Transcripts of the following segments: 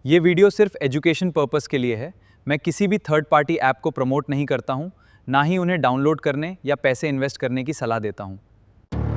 ये वीडियो सिर्फ education purpose के लिए है। मैं किसी भी थर्ड पार्टी ऐप को प्रमोट नहीं करता हूँ, ना ही उन्हें डाउनलोड करने या पैसे इन्वेस्ट करने की सलाह देता हूँ।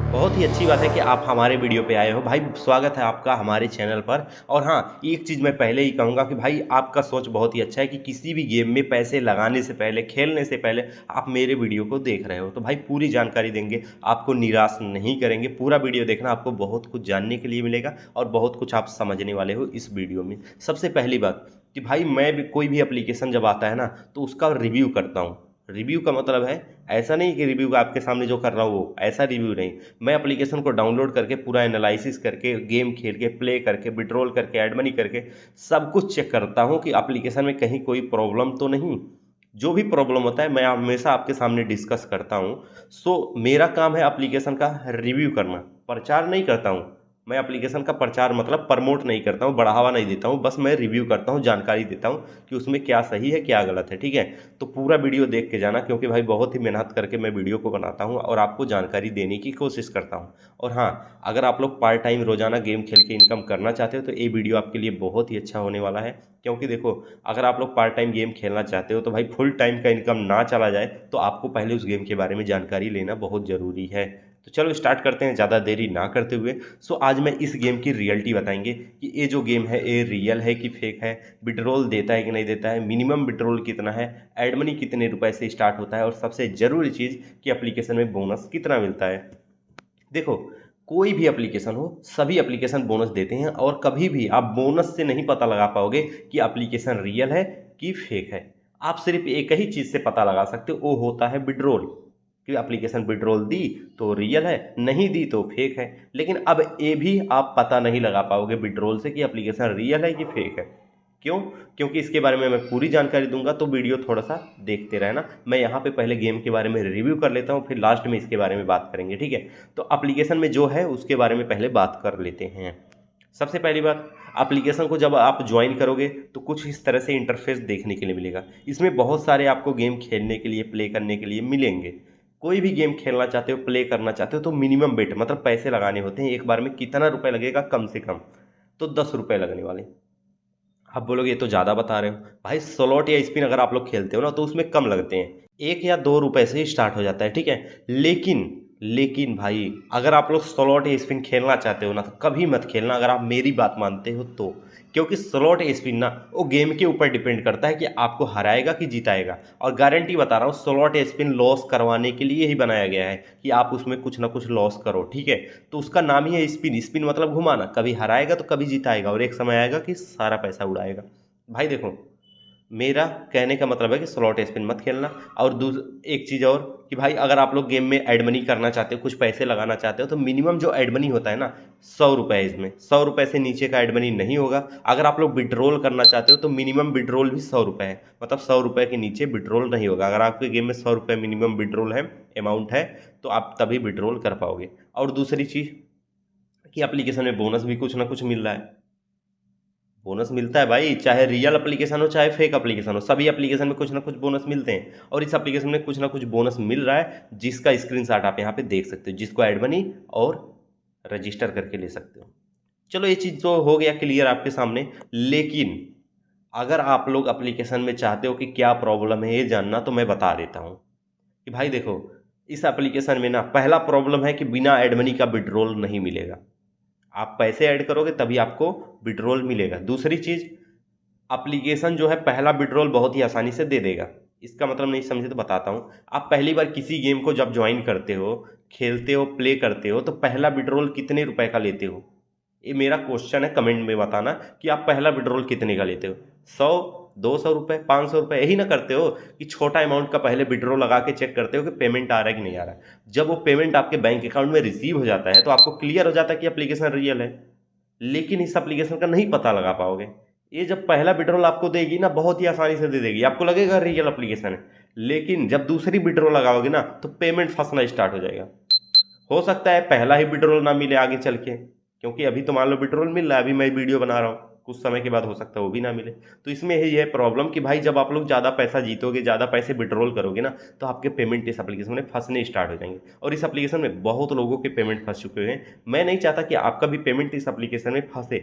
बहुत ही अच्छी बात है कि आप हमारे वीडियो पे आए हो भाई। स्वागत है आपका हमारे चैनल पर। और हाँ, एक चीज़ मैं पहले ही कहूँगा कि भाई आपका सोच बहुत ही अच्छा है कि किसी भी गेम में पैसे लगाने से पहले, खेलने से पहले आप मेरे वीडियो को देख रहे हो, तो भाई पूरी जानकारी देंगे, आपको निराश नहीं करेंगे। पूरा वीडियो देखना, आपको बहुत कुछ जानने के लिए मिलेगा और बहुत कुछ आप समझने वाले हो इस वीडियो में। सबसे पहली बात कि भाई मैं भी कोई भी एप्लीकेशन जब आता है ना, तो उसका रिव्यू करता हूँ। रिव्यू का मतलब है ऐसा नहीं कि रिव्यू आपके सामने जो कर रहा हूँ वो ऐसा रिव्यू नहीं। मैं एप्लीकेशन को डाउनलोड करके पूरा एनालिसिस करके, गेम खेल के, प्ले करके, विड्रॉल करके, ऐड मनी करके सब कुछ चेक करता हूँ कि एप्लीकेशन में कहीं कोई प्रॉब्लम तो नहीं। जो भी प्रॉब्लम होता है मैं हमेशा आपके सामने डिस्कस करता हूँ। मेरा काम है एप्लीकेशन का रिव्यू करना, प्रचार नहीं करता हूँ। मैं एप्लीकेशन का प्रचार मतलब प्रमोट नहीं करता हूँ, बढ़ावा नहीं देता हूँ, बस मैं रिव्यू करता हूँ, जानकारी देता हूँ कि उसमें क्या सही है क्या गलत है। ठीक है, तो पूरा वीडियो देख के जाना, क्योंकि भाई बहुत ही मेहनत करके मैं वीडियो को बनाता हूँ और आपको जानकारी देने की कोशिश करता हूँ। और हाँ, अगर आप लोग पार्ट टाइम रोजाना गेम खेल के इनकम करना चाहते हो तो ये वीडियो आपके लिए बहुत ही अच्छा होने वाला है। क्योंकि देखो, अगर आप लोग पार्ट टाइम गेम खेलना चाहते हो तो भाई फुल टाइम का इनकम ना चला जाए, तो आपको पहले उस गेम के बारे में जानकारी लेना बहुत ज़रूरी है। तो चलो स्टार्ट करते हैं ज़्यादा देरी ना करते हुए। आज मैं इस गेम की रियलिटी बताएंगे कि ये जो गेम है ये रियल है कि फेक है, विड्रॉल देता है कि नहीं देता है, मिनिमम विड्रॉल कितना है, एड मनी कितने रुपए से स्टार्ट होता है, और सबसे ज़रूरी चीज़ कि एप्लीकेशन में बोनस कितना मिलता है। देखो, कोई भी एप्लीकेशन हो, सभी एप्लीकेशन बोनस देते हैं, और कभी भी आप बोनस से नहीं पता लगा पाओगे कि एप्लीकेशन रियल है कि फेक है। आप सिर्फ एक ही चीज़ से पता लगा सकते हो, वो होता है विड्रॉल। कि एप्लीकेशन विड्रॉल दी तो रियल है, नहीं दी तो फेक है। लेकिन अब ये भी आप पता नहीं लगा पाओगे विड्रॉल से कि एप्लीकेशन रियल है कि फेक है। क्यों? क्योंकि इसके बारे में मैं पूरी जानकारी दूंगा, तो वीडियो थोड़ा सा देखते रहना। मैं यहाँ पे पहले गेम के बारे में रिव्यू कर लेता हूँ, फिर लास्ट में इसके बारे में बात करेंगे। ठीक है, तो एप्लीकेशन में जो है उसके बारे में पहले बात कर लेते हैं। सबसे पहली बात, एप्लीकेशन को जब आप ज्वाइन करोगे तो कुछ इस तरह से इंटरफेस देखने के लिए मिलेगा। इसमें बहुत सारे आपको गेम खेलने के लिए, प्ले करने के लिए मिलेंगे। कोई भी गेम खेलना चाहते हो, प्ले करना चाहते हो, तो मिनिमम बेट मतलब पैसे लगाने होते हैं। एक बार में कितना रुपए लगेगा? कम से कम तो 10 रुपए लगने वाले। आप बोलोगे ये तो ज़्यादा बता रहे हो। भाई स्लॉट या स्पिन अगर आप लोग खेलते हो ना, तो उसमें कम लगते हैं, 1 या 2 रुपए से ही स्टार्ट हो जाता है। ठीक है, लेकिन लेकिन भाई अगर आप लोग स्लॉट या स्पिन खेलना चाहते हो ना, तो कभी मत खेलना अगर आप मेरी बात मानते हो तो। क्योंकि स्लॉट या स्पिन ना, वो गेम के ऊपर डिपेंड करता है कि आपको हराएगा कि जिताएगा। और गारंटी बता रहा हूँ, स्लॉट या स्पिन लॉस करवाने के लिए ही बनाया गया है कि आप उसमें कुछ ना कुछ लॉस करो। ठीक है, तो उसका नाम ही है स्पिन। स्पिन मतलब घुमाना, कभी हराएगा तो कभी जिताएगा, और एक समय आएगा कि सारा पैसा उड़ाएगा। भाई देखो, मेरा कहने का मतलब है कि स्लॉट स्पिन मत खेलना। और एक चीज़ और कि भाई अगर आप लोग गेम में ऐड मनी करना चाहते हो, कुछ पैसे लगाना चाहते हो, तो मिनिमम जो ऐड मनी होता है ना, 100 रुपये है। इसमें 100 रुपये से नीचे का ऐड मनी नहीं होगा। अगर आप लोग विड्रॉल करना चाहते हो तो मिनिमम विड्रॉल भी 100 रुपये है, मतलब 100 रुपये के नीचे विड्रॉल नहीं होगा। अगर आपके गेम में 100 रुपये मिनिमम विड्रॉल है, अमाउंट है, तो आप तभी विड्रॉल कर पाओगे। और दूसरी चीज़ कि एप्लीकेशन में बोनस भी कुछ ना कुछ मिल रहा है। बोनस मिलता है भाई, चाहे रियल एप्लीकेशन हो चाहे फेक एप्लीकेशन हो, सभी एप्लीकेशन में कुछ ना कुछ बोनस मिलते हैं। और इस एप्लीकेशन में कुछ ना कुछ बोनस मिल रहा है, जिसका स्क्रीनशॉट आप यहाँ पे देख सकते हो, जिसको ऐड मनी और रजिस्टर करके ले सकते हो। चलो ये चीज़ तो हो गया क्लियर आपके सामने। लेकिन अगर आप लोग एप्लीकेशन में चाहते हो कि क्या प्रॉब्लम है ये जानना, तो मैं बता देता हूँ कि भाई देखो, इस एप्लीकेशन में ना पहला प्रॉब्लम है कि बिना ऐड मनी का विड्रॉल नहीं मिलेगा। आप पैसे ऐड करोगे तभी आपको विड्रॉल मिलेगा। दूसरी चीज़, एप्लीकेशन जो है पहला विड्रॉल बहुत ही आसानी से दे देगा। इसका मतलब नहीं समझे तो बताता हूँ। आप पहली बार किसी गेम को जब ज्वाइन करते हो, खेलते हो, प्ले करते हो, तो पहला विड्रॉल कितने रुपए का लेते हो? ये मेरा क्वेश्चन है, कमेंट में बताना कि आप पहला विड्रॉल कितने का लेते हो। 100, 200 रुपये, 500 रुपये, यही ना करते हो कि छोटा अमाउंट का पहले विड्रॉल लगा के चेक करते हो कि पेमेंट आ रहा है कि नहीं आ रहा है। जब वो पेमेंट आपके बैंक अकाउंट में रिसीव हो जाता है, तो आपको क्लियर हो जाता है कि एप्लीकेशन रियल है। लेकिन इस एप्लीकेशन का नहीं पता लगा पाओगे। ये जब पहला विड्रॉल आपको देगी ना, बहुत ही आसानी से दे देगी, आपको लगेगा रियल एप्लीकेशन है। लेकिन जब दूसरी विड्रॉल लगाओगे ना, तो पेमेंट फंसना स्टार्ट हो जाएगा। हो सकता है पहला ही विड्रॉल ना मिले आगे चल के, क्योंकि अभी तो मान लो विड्रॉल मिल रहा है, अभी मैं वीडियो बना रहा हूँ, कुछ समय के बाद हो सकता है वो भी ना मिले। तो इसमें यही है प्रॉब्लम कि भाई जब आप लोग ज़्यादा पैसा जीतोगे, ज़्यादा पैसे विड्रॉल करोगे ना, तो आपके पेमेंट इस एप्लीकेशन में फंसने स्टार्ट हो जाएंगे। और इस एप्लीकेशन में बहुत लोगों के पेमेंट फंस चुके हैं। मैं नहीं चाहता कि आपका भी पेमेंट इस एप्लीकेशन में फंसे।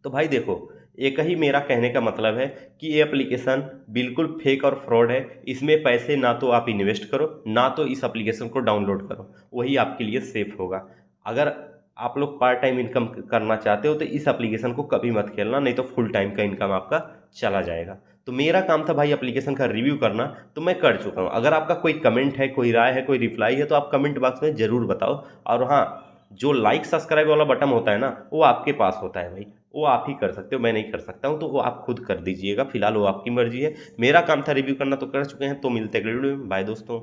तो भाई देखो, एक ही मेरा कहने का मतलब है कि ये एप्लीकेशन बिल्कुल फेक और फ्रॉड है। इसमें पैसे ना तो आप इन्वेस्ट करो, ना तो इस एप्लीकेशन को डाउनलोड करो, वही आपके लिए सेफ होगा। अगर आप लोग पार्ट टाइम इनकम करना चाहते हो तो इस एप्लीकेशन को कभी मत खेलना, नहीं तो फुल टाइम का इनकम आपका चला जाएगा। तो मेरा काम था भाई एप्लीकेशन का रिव्यू करना, तो मैं कर चुका हूँ। अगर आपका कोई कमेंट है, कोई राय है, कोई रिप्लाई है, तो आप कमेंट बॉक्स में ज़रूर बताओ। और हाँ, जो लाइक सब्सक्राइब वाला बटन होता है ना, वो आपके पास होता है भाई, वो आप ही कर सकते हो, मैं नहीं कर सकता हूँ, तो वो आप खुद कर दीजिएगा। फिलहाल वो आपकी मर्जी है। मेरा काम था रिव्यू करना, तो कर चुके हैं। तो मिलते हैं अगले वीडियो में। बाय दोस्तों।